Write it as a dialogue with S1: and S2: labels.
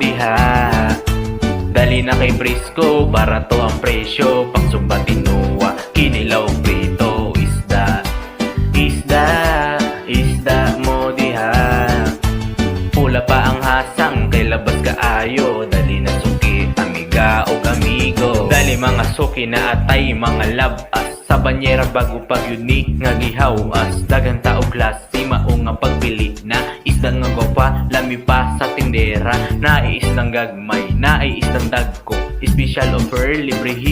S1: diha. Dali na kay Brisco, barato ang presyo. Pangsumbatin nuwa, kinilaw prito. Isda, isda, isda mo diha. Pula pa ang hasang, kay labas kaayo. Dali na suki, amiga o amigo. Dali mga suki na atay, mga labas. Sa banyera bago pagyuni nga gihawas. Dagang taog klase, mao nga pagpili na. Isda nga gwapa, lami pa sa tindera. Naiisdang gagmay, naiisdang dagko. Special offer, libre